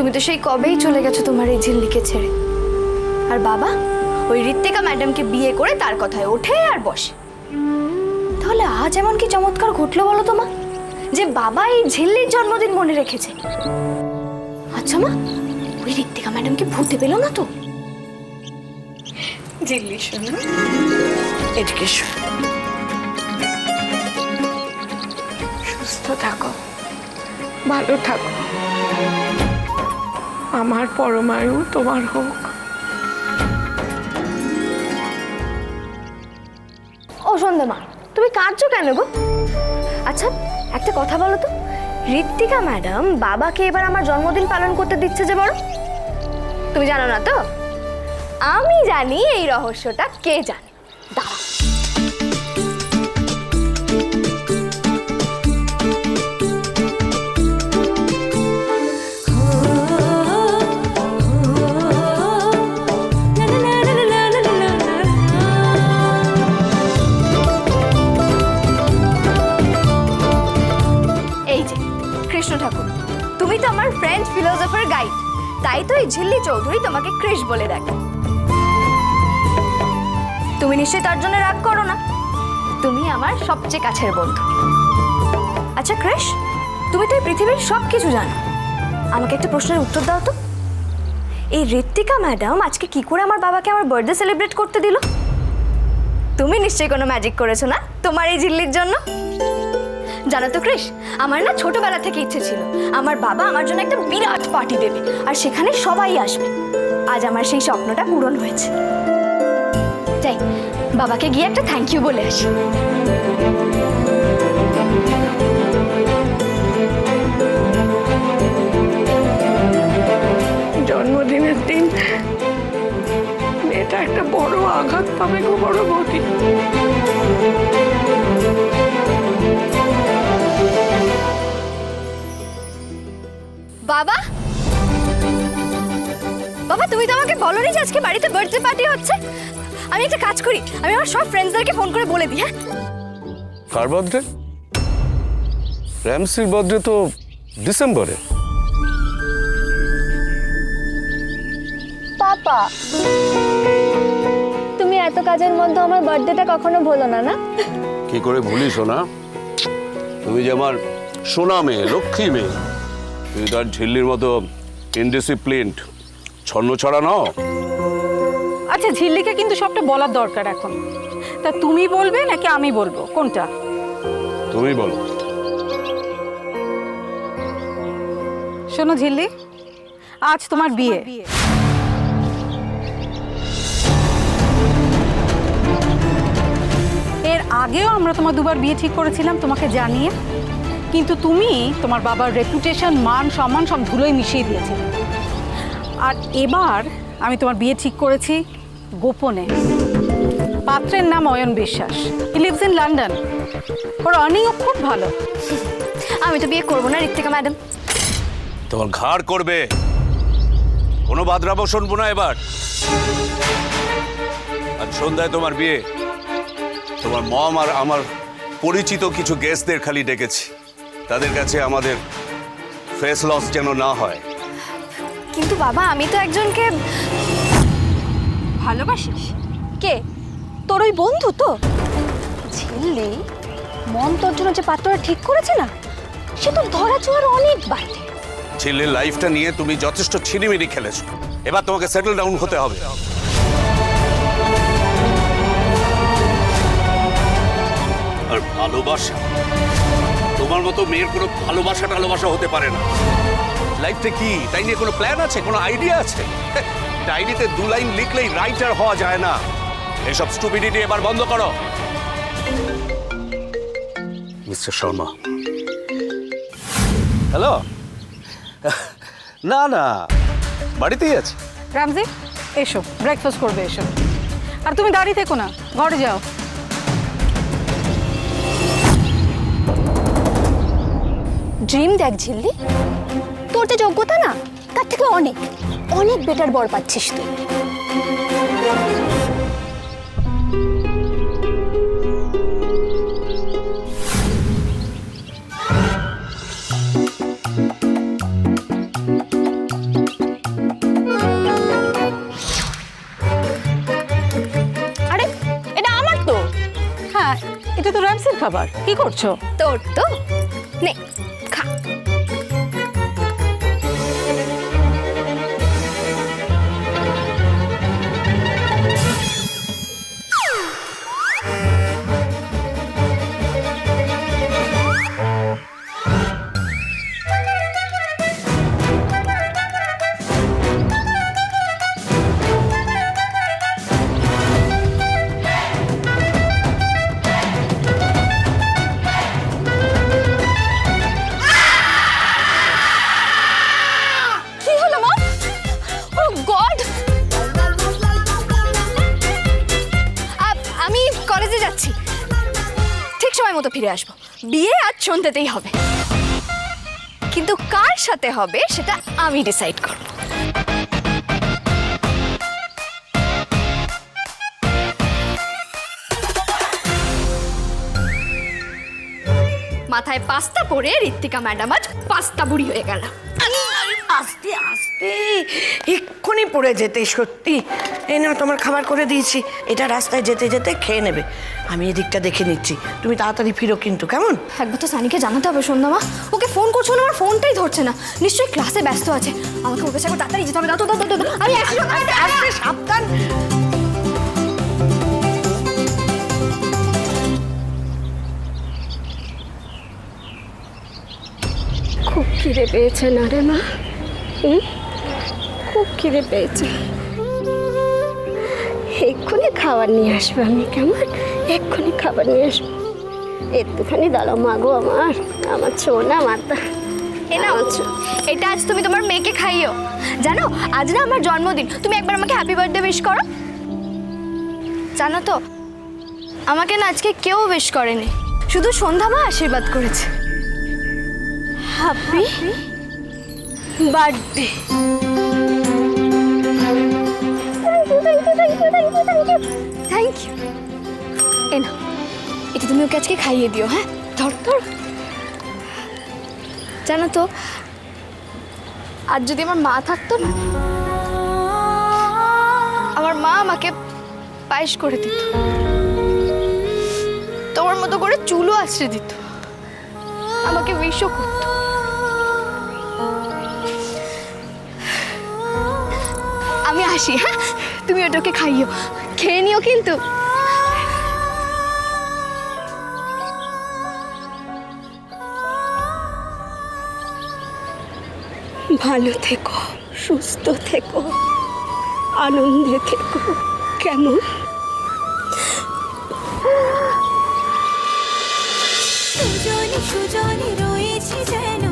তুমি তো সেই কবেই চলে গেছো তোমার এই ঝিল্লিকে ছেড়ে। আর বাবা ওই ঋত্বিকা ম্যাডামকে বিয়ে করে তার কথায় ওঠে আর বসে। তাহলে আজ এমন কি চমৎকার ঘটলো বলো তোমার, যে বাবা এই ঝিল্লির জন্মদিন মনে রেখেছে? আচ্ছা মা, ওই ঋত্বিকা ম্যাডামকে ভূতে পেল না তো? ঝিল্লি শোনো, এদিকে শোনো, সুস্থ থাকো, ভালো থাকো, আমার পরমায়ু তোমার হোক। ও সন্ধ্যা মা, তুমি কাঁদছো কেন গো? আচ্ছা একটা কথা বলো তো, ঋত্বিকা ম্যাডাম বাবাকে এবার আমার জন্মদিন পালন করতে দিচ্ছে যে বড়, তুমি জানো না তো? আমি জানি এই রহস্যটা কে জানে। দাঁড়াও। এই যে কৃষ্ণ ঠাকুর, তুমি তো আমার ফ্রেঞ্চ ফিলোসফার গাইড, তাই তো এই ঝিল্লি চৌধুরী তোমাকে কৃষ বলে ডাকে। তুমি নিশ্চয়ই তার জন্য রাগ করো না, তুমি আমার সবচেয়ে কাছের বন্ধু। আচ্ছা কৃষ, তুমি তো এই পৃথিবীর সব কিছু জানো, আমাকে একটা প্রশ্নের উত্তর দাও তো। এই ঋত্বিকা ম্যাডাম আজকে কি করে আমার বাবাকে আমার বার্থডে সেলিব্রেট করতে দিল? তুমি নিশ্চয়ই কোনো ম্যাজিক করেছো না তোমার এই ঝিল্লির জন্য? জানো তো কৃষ, আমার না ছোটবেলা থেকে ইচ্ছে ছিল আমার বাবা আমার জন্য একটা বিরাট পার্টি দেবে আর সেখানে সবাই আসবে। আজ আমার সেই স্বপ্নটা পূরণ হয়েছে। যাই, বাবাকে গিয়ে একটা থ্যাংক ইউ বলে আসি। জন্মদিনের দিন মেয়েটা একটা বড় আঘাত পাবে গো বড় বৌদি। বাবা, বাবা তুমি তো আমাকে বলোনি যে আজকে বাড়িতে বার্থডে পার্টি হচ্ছে। আমি একটা কাজ করি, আমি আমার সব ফ্রেন্ডসদেরকে ফোন করে বলে দিই। হ্যাঁ, কার বার্থডে? র্যামসির বার্থডে তো ডিসেম্বরে। পাপা তুমি এত কাজের মধ্যে আমার বার্থডেটা কখনো ভুলো না, না? কি করে ভুলিস না? তুমি যে আমার সোনা মেয়ে, লক্ষ্মী মেয়ে, তুমি তার ঝিল্লির মতো ইনডিসিপ্লিনড ছন্ন ছড়া নাও। আচ্ছা ঝিল্লিকে কিন্তু সবটা বলার দরকার এখন। তা তুমি বলবে নাকি আমি বলবো, কোনটা? তুমি বলো। শোনো ঝিল্লি, আজ তোমার বিয়ে। এর আগেও আমরা তোমার দুবার বিয়ে ঠিক করেছিলাম তোমাকে জানিয়ে, কিন্তু তুমি তোমার বাবার রেপুটেশন, মান সম্মান সব ধুলোয় মিশিয়ে দিয়েছিলে। আর এবার আমি তোমার বিয়ে ঠিক করেছি গোপনে। পাত্রের নাম অয়ন বিশ্বাস, হি লিভস ইন লন্ডন। ওর আর্নিংও খুব ভালো। আমি তো বিয়ে করবো না ঋত্বিকা ম্যাডাম। তোমার ঘাড় করবে, কোনো বাদরাবো শুনবো না এবার। আজ সন্ধ্যায় তোমার বিয়ে। তোমার মম আর আমার পরিচিত কিছু গেস্টদের খালি ডেকেছি, তাদের কাছে আমাদের ফেস লস যেন না হয়। কিন্তু বাবা আমি তো একজনকে ভালোবাসিস? কে? তোর ওই বন্ধু তো ঝিল্লি। মন তোর জন্য যে পাত্রটা ঠিক করেছে না, সে তো ধরা ছোঁয়ার অনেক বাইরে। ছেলের লাইফটা নিয়ে তুমি যথেষ্ট ছিনিমিনি খেলেছো, এবার তোমাকে সেটেল ডাউন হতে হবে। আর ভালোবাসা, তোমার মতো মেয়ের কোনো ভালোবাসা হতে পারে না। লাইফটা কি তাই নিয়ে কোনো প্ল্যান আছে, কোনো আইডিয়া আছে? ডায়েরিতে 2 লাইন লিখলেই রাইটার হওয়া যায় না। এসব স্টুপিডিটি এবার বন্ধ করো। মিস্টার শর্মা। হ্যালো। না না, বাড়িতেই আছে। রামজি এসো, ব্রেকফাস্ট করবে এসো। আর তুমি দাঁড়িয়ে থেকো না, ঘরে যাও। ড্রিম দেখ ঝিল্লি, তোর যে যোগ্যতা না তার থেকে অনেক অনেক বেটার বর পাচ্ছিস তুই। খাবার? কি করছো? তোর তো নে খা। কি হলো মা? ও গড! আমি কলেজে যাচ্ছি, ঠিক সময় মতো ফিরে আসবো। বিয়ে আজ সন্ধ্যেতেই হবে, কিন্তু কার সাথে হবে সেটা আমি ডিসাইড করব। মাথায় পাস্তা পরে ঋত্বিকা ম্যাডাম আজ পাস্তা বুড়ি হয়ে গেল। আস্তে আস্তে এক্ষুনি পড়ে যেতে, সত্যি। এই নাও তোমার খাবার করে দিয়েছি, এটা রাস্তায় যেতে যেতে খেয়ে নেবে। আমি এদিকটা দেখে নিচ্ছি, তুমি তাড়াতাড়ি ফিরো কিন্তু, কেমন? একবার তো সানিকে জানাতে হবে সন্ধ্যামা। ওকে ফোন করছো না, আমার ফোনটাই ধরছে না। নিশ্চয়ই ক্লাসে ব্যস্ত আছে। আমাকে ওকে সাথে তাড়াতাড়ি যেতে হবে। দাও তো, দাও, দাও, দাও। আমি আস্তে সাবধান। খুব খিদে পেয়েছে না রে মা? খুব খিদে পেয়েছে। এক্ষুনি খাবার নিয়ে আসবো আমি, কেমন? এক্ষুনি খাবার নিয়ে আসবো। একটুখানি দাঁড়াও মা গো, আমার ছোনা মাতা। এ নাও, এটা আজ তুমি তোমার মেয়েকে খাইও। জানো আজ না আমার জন্মদিন, তুমি একবার আমাকে হ্যাপি বার্থডে উইশ করো। জানো তো আমাকে না আজকে কেউ উইশ করেনি, শুধু সন্ধ্যামা আশীর্বাদ করেছে। Happy birthday. Thank you. এ না, এটা তুমি ওকে আজকে খাইয়ে দিও। হ্যাঁ, ধর ধর। জানো তো আজ যদি আমার মা থাকতো না, আমার মা আমাকে পায়েস করে দিত, তোমার মতো করে চুলও আছড়ে দিত, আমাকে উইশও করতো। আমি আসি, হ্যাঁ? তুমি ওটাকে খাইও, খেয়ে নিও কিন্তু। ভালো থেকো, সুস্থ থেকো, আনন্দে থেকো, কেমন? সুজনে সুজনে রয়েছে যেন